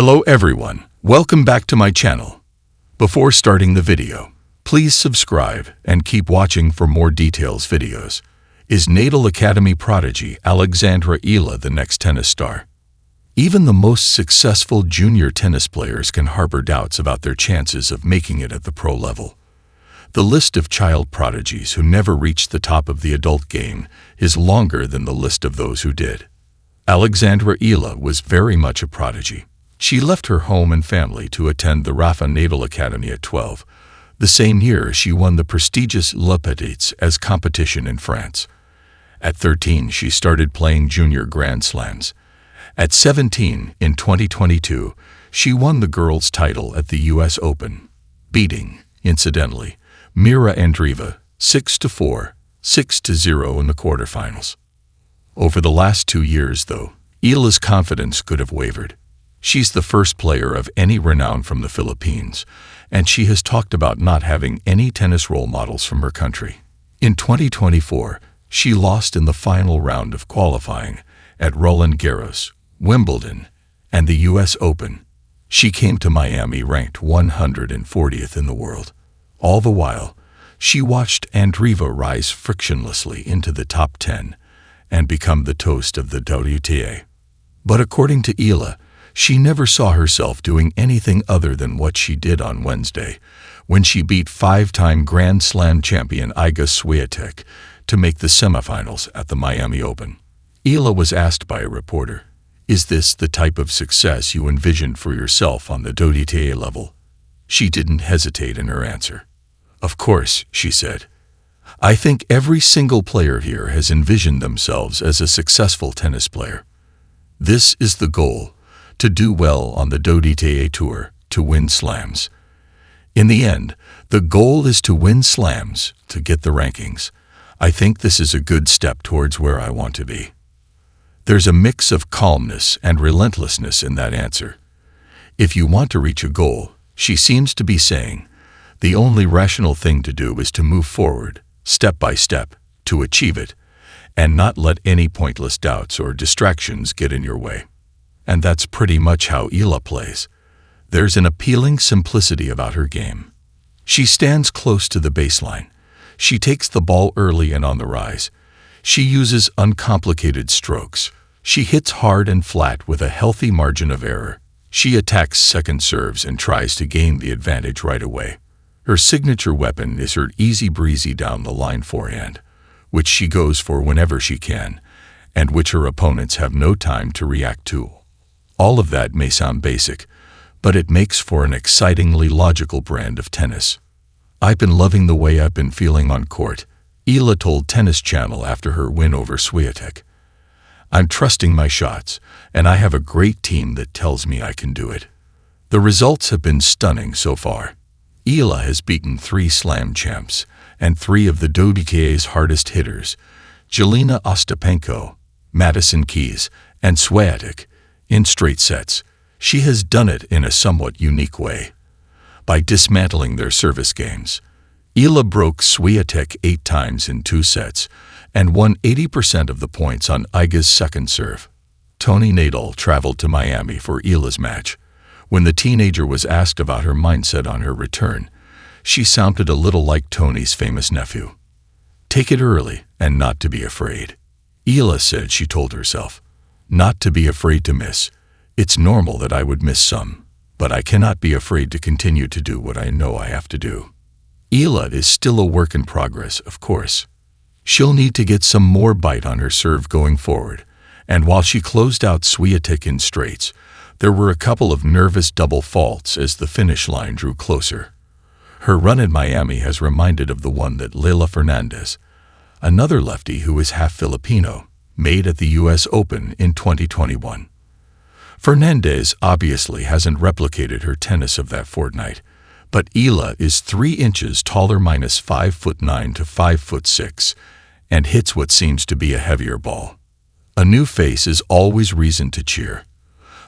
Hello everyone, welcome back to my channel. Before starting the video, please subscribe and keep watching for more details videos. Is Nadal Academy prodigy Alexandra Eala the next tennis star? Even the most successful junior tennis players can harbor doubts about their chances of making it at the pro level. The list of child prodigies who never reached the top of the adult game is longer than the list of those who did. Alexandra Eala was very much a prodigy. She left her home and family to attend the Nadal Academy at 12. The same year, she won the prestigious Le Petits as competition in France. At 13, she started playing junior Grand Slams. At 17, in 2022, she won the girls' title at the US Open, beating, incidentally, Mira Andreeva 6-4, 6-0 in the quarterfinals. Over the last 2 years, though, Eala's confidence could have wavered. She's the first player of any renown from the Philippines, and she has talked about not having any tennis role models from her country. In 2024, she lost in the final round of qualifying at Roland Garros, Wimbledon, and the US Open. She came to Miami ranked 140th in the world. All the while, she watched Andreeva rise frictionlessly into the top 10 and become the toast of the WTA. But according to Eala, she never saw herself doing anything other than what she did on Wednesday, when she beat 5-time Grand Slam champion Iga Swiatek to make the semifinals at the Miami Open. Eala was asked by a reporter, "Is this the type of success you envisioned for yourself on the WTA level?" She didn't hesitate in her answer. "Of course," she said. "I think every single player here has envisioned themselves as a successful tennis player. This is the goal, to do well on the WTA Tour, to win slams. In the end, the goal is to win slams, to get the rankings. I think this is a good step towards where I want to be." There's a mix of calmness and relentlessness in that answer. If you want to reach a goal, she seems to be saying, the only rational thing to do is to move forward, step by step, to achieve it, and not let any pointless doubts or distractions get in your way. And that's pretty much how Eala plays. There's an appealing simplicity about her game. She stands close to the baseline. She takes the ball early and on the rise. She uses uncomplicated strokes. She hits hard and flat with a healthy margin of error. She attacks second serves and tries to gain the advantage right away. Her signature weapon is her easy-breezy down-the-line forehand, which she goes for whenever she can, and which her opponents have no time to react to. All of that may sound basic, but it makes for an excitingly logical brand of tennis. "I've been loving the way I've been feeling on court," Eala told Tennis Channel after her win over Swiatek. "I'm trusting my shots, and I have a great team that tells me I can do it." The results have been stunning so far. Eala has beaten 3 slam champs and 3 of the WTA's hardest hitters, Jelena Ostapenko, Madison Keys, and Swiatek, in straight sets. She has done it in a somewhat unique way, by dismantling their service games. Eala broke Swiatek 8 times in 2 sets and won 80% of the points on Iga's second serve. Tony Nadal traveled to Miami for Eala's match. When the teenager was asked about her mindset on her return, she sounded a little like Tony's famous nephew. "Take it early and not to be afraid." Eala said she told herself, "Not to be afraid to miss. It's normal that I would miss some, but I cannot be afraid to continue to do what I know I have to do." Eala is still a work in progress, of course. She'll need to get some more bite on her serve going forward, and while she closed out Swiatek in straights, there were a couple of nervous double faults as the finish line drew closer. Her run in Miami has reminded of the one that Leila Fernandez, another lefty who is half Filipino, made at the US Open in 2021. Fernandez obviously hasn't replicated her tennis of that fortnight, but Eala is 3 inches taller -5'9" to 5'6", and hits what seems to be a heavier ball. A new face is always reason to cheer.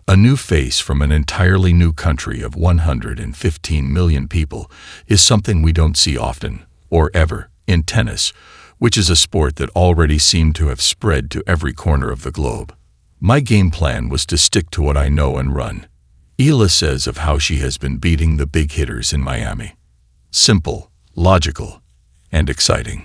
A new face from an entirely new country of 115 million people is something we don't see often, or ever, in tennis, which is a sport that already seemed to have spread to every corner of the globe. My game plan was to stick to what I know and run. Eala says of how she has been beating the big hitters in Miami. Simple, logical, and exciting.